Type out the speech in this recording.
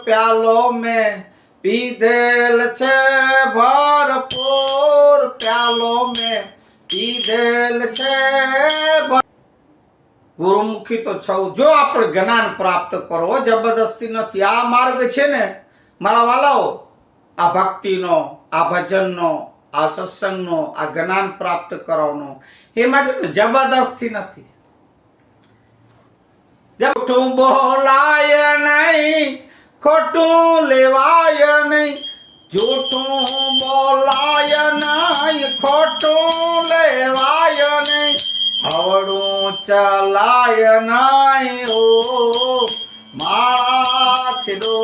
પ્યાલો મેં પીધેલ છે ભરપૂર, પ્યાલો મેં પીધેલ છે. ગુરુમુખી તો છવ જો આપણે જ્ઞાન પ્રાપ્ત કરો, જબરદસ્તી નથી. આ માર્ગ છે ને મારા વાલાઓ, આ ભક્તિનો, આ ભજનનો, આ સત્સંગનો, આ જ્ઞાન પ્રાપ્ત કરવાનો, એમાં જબરદસ્તી નથી. ખોટું બોલાય નહીં, ખોટું લેવાય નહીં, જૂઠું બોલાય નહીં, ખોટું લેવાય નહીં, હવડું ચલાય નહીં. ઓ માળા છેડો